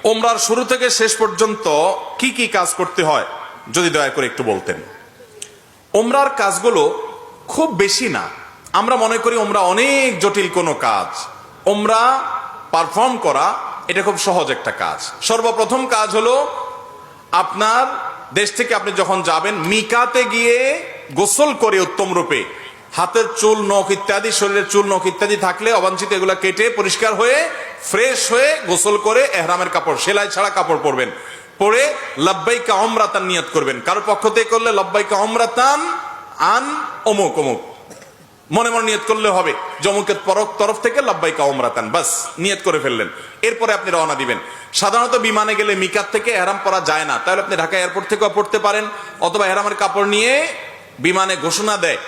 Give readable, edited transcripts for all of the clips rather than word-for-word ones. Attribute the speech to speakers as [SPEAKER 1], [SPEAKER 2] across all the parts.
[SPEAKER 1] ওমরার শুরু থেকে শেষ পর্যন্ত কি কি কাজ করতে হয় যদি দয়া করে একটু বলতেন। ওমরার কাজগুলো খুব বেশি না, আমরা মনে করি ওমরা অনেক জটিল কোনো কাজ। ওমরা পারফর্ম করা এটা খুব সহজ একটা কাজ। সর্বপ্রথম কাজ হলো আপনার দেশ থেকে আপনি যখন যাবেন মিকাতে গিয়ে গোসল করে উত্তম রূপে হাতের চুল নখ ইত্যাদি, শরীরের চুল নখ ইত্যাদি থাকলে অবাঞ্ছিত এগুলা কেটে পরিষ্কার হয়ে ফ্রেশ হয়ে গোসল করে এহরামের কাপড়, সেলাই ছাড়া কাপড় পরবেন, পরে লাব্বাইকা উমরাতান নিয়ত করবেন। কারো পক্ষ থেকে করলে লাব্বাইকা উমরাতান আন অমুক অমুক মনে মনে নিয়ত করলে হবে, জমুকের তরফ থেকে লাব্বাইকা উমরাতান, বাস নিয়ত করে ফেললেন। এরপরে আপনি রওনা দিবেন। সাধারণত বিমানে গেলে মিকাত থেকে এহরাম পরা যায় না, তাহলে আপনি ঢাকা এয়ারপোর্ট থেকেও পড়তে পারেন, অথবা এহরামের কাপড় নিয়ে বিমানে ঘোষণা দেয়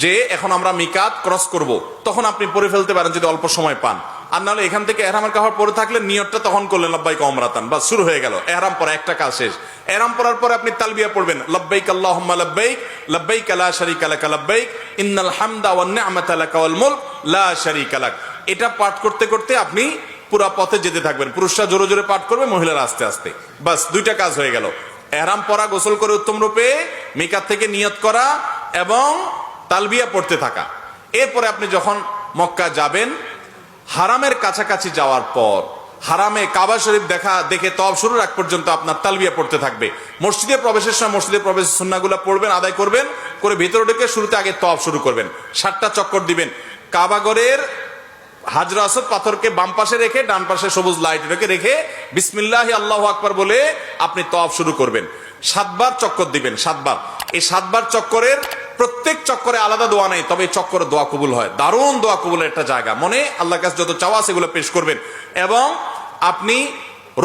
[SPEAKER 1] যে এখন আমরা মিকাত ক্রস করব, তখন আপনি পরে ফেলতে পারেন যদি অল্প সময় পান। আর নাহলে এখান থেকে এহরামের কাপড় পরে থাকলে নিয়তটা তখন করলেন লাব্বাইকা উমরাতান, বাস শুরু হয়ে গেল এহরাম পরা, একটা কাজ শেষ। এহরাম পরার পরে আপনি তালবিয়া পড়বেন, লাব্বাইক আল্লাহুম্মা লাব্বাইক লাব্বাইক লা শারীকা লাক লাব্বাইক ইন্নাল হামদা ওয়ান নি'মাতা লাকা ওয়াল মুলক লা শারীকা লাক। এটা পাঠ করতে করতে আপনি পুরো পথে যেতে থাকবেন। পুরুষরা জোরে জোরে পাঠ করবে, মহিলারা আস্তে আস্তে, বাস দুইটা কাজ হয়ে গেল। এহরাম পরা, গোসল করে উত্তম রূপে মিকাত থেকে নিয়ত করা এবং তালবিয়া পড়তে থাকা। এরপরে আপনি যখন মক্কা যাবেন, হারামের কাছাকাছি যাওয়ার পর হারামে কাবা শরীফ দেখে তওয়াফ শুরুর আগ পর্যন্ত আপনার তালবিয়া পড়তে থাকবে। মসজিদে প্রবেশের সময় মসজিদে প্রবেশের সুন্নাহগুলো পড়বেন, আদায় করবেন, করে ভিতরে ঢুকে শুরুতে আগে তওয়াফ শুরু করবেন। 7টা চক্কর দিবেন। কাবাগরের হাজরা আসওয়াদ পাথরকে বাম পাশে রেখে ডান পাশে সবুজ লাইট রেখে বিসমিল্লাহি আল্লাহু আকবার বলে আপনি তওয়াফ শুরু করবেন। 7বার চক্কর দিবেন, 7বার। এই 7বার চক্করের প্রত্যেক চক্করে আলাদা দোয়া নেই, তবে এই চক্করে দোয়া কবুল হয়। দারুণ দোয়া কবুলের একটা জায়গা। মনে আল্লাহর কাছে যত চাওয়া সেগুলো পেশ করবেন। এবং আপনি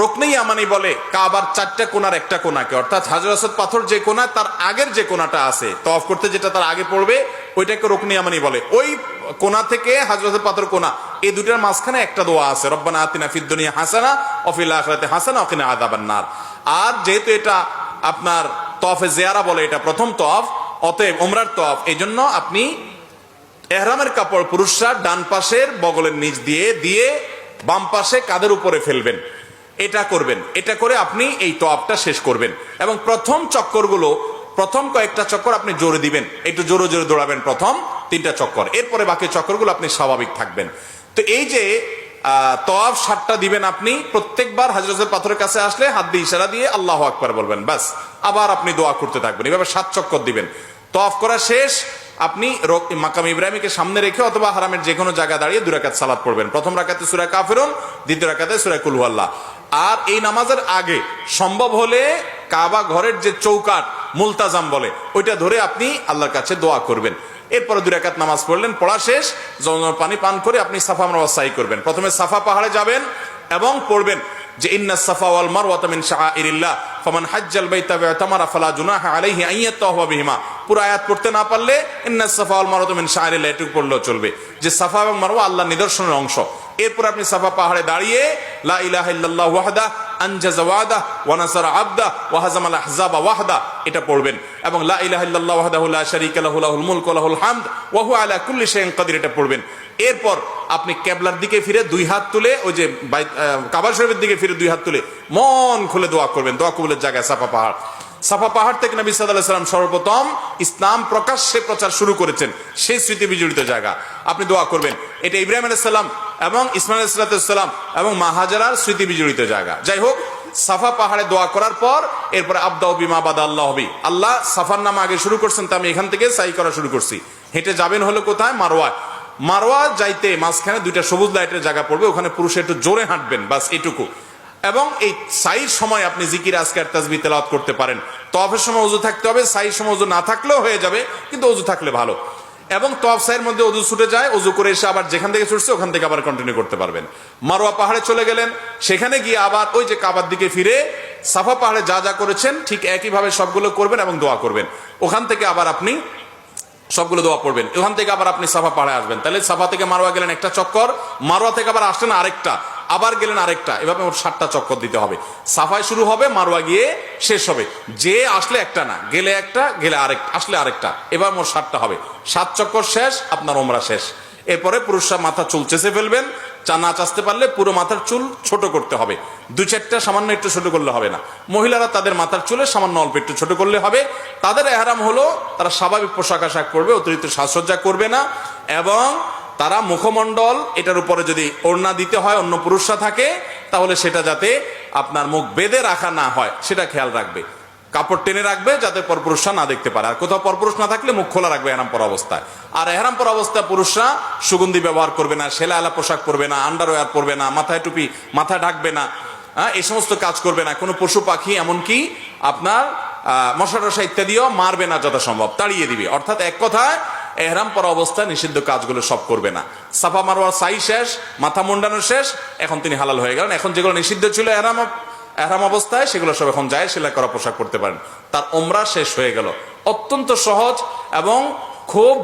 [SPEAKER 1] রুকনে ইয়ামানি বলে কাবার 4টা কোণার একটা কোণাকে, অর্থাৎ হাজর আসওয়াদ পাথর যে কোণা তার আগের যে কোণাটা আছে তওয়াফ করতে যেটা তার আগে পড়বে ওইটাকে রুকনে ইয়ামানি বলে। ওই কোণা থেকে হাজর আসওয়াদ পাথর কোণা, এই দুটার মাঝখানে একটা দোয়া আছে, রব্বানা আতিনা ফিদ দুনিয়া হাসানা ওয়া ফিল আখিরাতি হাসানা ওয়া কিনা আযাবান নার। আর যেহেতু এটা আপনার তওয়াফে জিয়ারা বলে, এটা প্রথম তওয়াফ, অতএব ওমরার তওয়াফ, এই জন্য আপনি এহরামের কাপড় পুরুষরা ডান পাশের বগলের নিচ দিয়ে বাম পাশে কাঁধের উপরে ফেলবেন। এটা করবেন। এটা করে আপনি এই তওয়াফটা শেষ করবেন। এবং প্রথম কয়েকটা চক্কর আপনি জোরে দিবেন, একটু জোরে জোরে দৌড়াবেন প্রথম 3টা চক্কর। এরপরে বাকি চক্করগুলো আপনি স্বাভাবিক থাকবেন। তো এই যে তওয়াফ 7টা দিবেন আপনি, প্রত্যেকবার হাজর আসওয়াদ পাথরের কাছে আসলে হাত দিয়ে ইশারা দিয়ে আল্লাহু আকবার বলবেন, বাস। আবার আপনি দোয়া করতে থাকবেন, এভাবে 7 চক্কর দিবেন। তওয়াফ করা শেষ, আপনি মাকাম ইব্রাহিমকে সামনে রেখে অথবা হারামের যে কোনো জায়গা দাঁড়িয়ে 2 রাকাত সালাত পড়বেন। প্রথম রাকাতে সূরা কাফিরুন, দ্বিতীয় রাকাতে সূরা কুল হুয়াল্লাহ। আর এই নামাজের আগে সম্ভব হলে কাবা ঘরের যে চৌকাট মুলতাজাম বলে ওইটা ধরে আপনি আল্লাহর কাছে দোয়া করবেন। এরপরে 2 রাকাত নামাজ পড়লেন, পড়া শেষ, জমজম পানি পান করে আপনি সাফা মারওয়া সাই করবেন। প্রথমে সাফা পাহাড়ে যাবেন এবং পড়বেন যে ইন্নাস সাফা ওয়াল মারওয়াতা মিন শাআইরিল্লাহ ফামান হাজ্জাল বাইতা ওয়া তামারা ফালা জুনাহা আলাইহি আন ইয়াতাওয়াফা বিহিমা। পুরো আয়াত পড়তে না পারলে ইন্নাস সাফা ওয়াল মারওয়াতা মিন শাআইরিল্লাহ এটুকু পড়লেও চলবে, যে সাফা এবং মারওয়া আল্লাহর নিদর্শনের অংশ। এরপর আপনি সাফা পাহাড়ে দাঁড়িয়ে লা ইলাহা ইল্লাল্লাহু ওয়াহদা আনজাযা ওয়াদা ওয়া নাসারা আবদা ওয়া হাযামাল আহজাবা ওয়াহদা এটা পড়বেন। এবং লা ইলাহা ইল্লাল্লাহু ওয়াহদাহু লা শারীকা লাহু লাহুল মুলকু ওয়া লাহুল হামদ ওয়া হুয়া আলা কুল্লি শাইইন কাদির এটা পড়বেন। এরপর আপনি কিবলার দিকে ফিরে 2 হাত তুলে, ওই যে কাবা শরীফের দিকে ফিরে 2 হাত তুলে মন খুলে দোয়া করবেন। দোয়া কবুলের জায়গায় সাফা পাহাড় থেকে নবী সাল্লাল্লাহু আলাইহি ওয়াসাল্লাম সর্বপ্রথম ইসলাম প্রকাশ্যে প্রচার শুরু করেছেন, সেই স্মৃতি বিজড়িত জায়গা আপনি দোয়া করবেন। এটা ইব্রাহিম আলাইহিস সালাম এবং ইসমাঈল আলাইহিস সালাম এবং মা হাজারার স্মৃতি বিজড়িত জায়গা। যাই হোক, সাফা পাহাড়ে দোয়া করার পর এরপরে আবদাউ বিমা বাদা আল্লাহু বি, আল্লাহ সাফার নাম আগে শুরু করছেন, তো আমি এখান থেকে সাই করা শুরু করছি। হেঁটে যাবেন হলো কোথায়? মারওয়া যাইতে মাঝখানে 2টা সবুজ লাইটের জায়গা পড়বে, ওখানে পুরুষে একটু জোরে হাঁটবেন, বাস এটুকু। এবং এই সাইর সময় আপনি জিকির আজকার তাসবিহ তেলাওয়াত করতে পারেন। তওয়াফের সময় ওযু থাকতে হবে, সাইর সময় ওযু না থাকলেও হয়ে যাবে, কিন্তু ওযু থাকলে ভালো। এবং তওয়াফ সাইয়ের মধ্যে ওযু ছুটে যায়, ওযু করে এসে আবার যেখান থেকে ছুটছে ওখান থেকে আবার কন্টিনিউ করতে পারবেন। মারওয়া পাহাড়ে চলে গেলেন, সেখানে গিয়ে আবার ওই যে কাবার দিকে ফিরে সাফা পাহাড়ে যা যা করেছেন ঠিক একইভাবে সবগুলো করবেন এবং দোয়া করবেন। ওখান থেকে আবার আপনি সবগুলো দোয়া পড়বেন। ওখান থেকে আবার আপনি সাফা পাহাড়ে আসবেন, তাহলে সাফা থেকে মারওয়া গেলেন একটা চক্কর, মারওয়া থেকে আবার আসলেন আরেকটা, আবার গেলেন আরেকটা, এভাবে মোট 7টা চক্কর দিতে হবে। সাফায় শুরু হবে, মারওয়া গিয়ে শেষ হবে। যে আসলে একটা না, গেলে একটা, গেলে আরেকটা, আসলে আরেকটা, এবার মোট 7টা হবে। 7 চক্কর শেষ, আপনার ওমরা শেষ। এরপরে পুরুষরা মাথা চুল চেঁচে ফেলবেন, নাচ আসতে পারলে পুরো মাথার চুল ছোট করতে হবে, 2-4টা সামান্য একটু ছোট করলে হবে না। মহিলারা তাদের মাথার চুলে সামান্য অল্প একটু ছোট করলে হবে। তাদের এহরাম হলো তারা স্বাভাবিক পোশাক আশাক পরবে, অতিরিক্ত সাজসজ্জা করবে না, এবং তারা মুখমণ্ডল এটার উপরে যদি ওড়না দিতে হয় অন্য পুরুষরা থাকে তাহলে সেটা যাতে আপনার মুখ বেঁধে রাখা না হয় সেটা খেয়াল রাখবে, কাপড় টেনে রাখবে যাতে পরপুরুষরা না দেখতে পারে। আর কোথাও পরপুরুষ না থাকলে মুখ খোলা রাখবে এহরাম পরা অবস্থায়। আর এহরাম পরা অবস্থায় পুরুষরা সুগন্ধি ব্যবহার করবে না, সেলা আলা পোশাক পরবে না, আন্ডারওয়্যার পরবে না, মাথায় টুপি মাথা ঢাকবে না, এই সমস্ত কাজ করবে না। কোনো পশু পাখি এমনকি আপনার মশা টশা ইত্যাদিও মারবে না, যথাসম্ভব তাড়িয়ে দিবে। অর্থাৎ এক কথায় এহরাম পরা অবস্থায় নিষিদ্ধ কাজগুলো সব করবে না। সাফা মারওয়ার সাই শেষ, মাথা মুন্ডানো শেষ, এখন তিনি হালাল হয়ে গেলেন। এখন যেগুলো নিষিদ্ধ ছিল এহরাম অবস্থায় সেগুলো সব এখন যায় সেলাই করা পোশাক পরতে পারেন। তার ওমরা শেষ হয়ে গেল। অত্যন্ত সহজ এবং খুব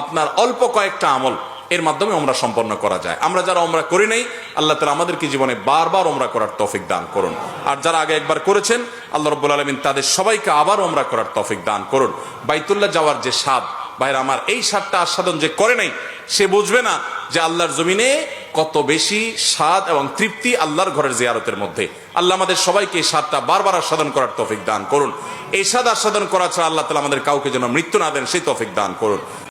[SPEAKER 1] আপনার অল্প কয়েকটা আমল এর মাধ্যমে ওমরা সম্পন্ন করা যায়। আমরা যারা ওমরা করি নাই, আল্লাহ তাআলা আমাদেরকে জীবনে বারবার ওমরা করার তৌফিক দান করুন। আর যারা আগে একবার করেছেন, আল্লাহ রাব্বুল আলামিন তাদের সবাইকে আবার ওমরা করার তৌফিক দান করুন। বাইতুল্লাহ যাওয়ার যে স্বাদ, ভাইরা আমার, এই স্বাদটা আস্বাদন যে করে নাই সে বুঝবে না যে আল্লাহর জমিনে কত বেশি স্বাদ এবং তৃপ্তি আল্লাহর ঘরের জিয়ারতের মধ্যে। আল্লাহ আমাদের সবাইকে এই স্বাদটা বারবার আস্বাদন করার তৌফিক দান করুন। এই স্বাদ আস্বাদন করা ছাড়া আল্লাহ তাআলা আমাদের কাউকে যেন মৃত্যু না দেন সেই তৌফিক দান করুন।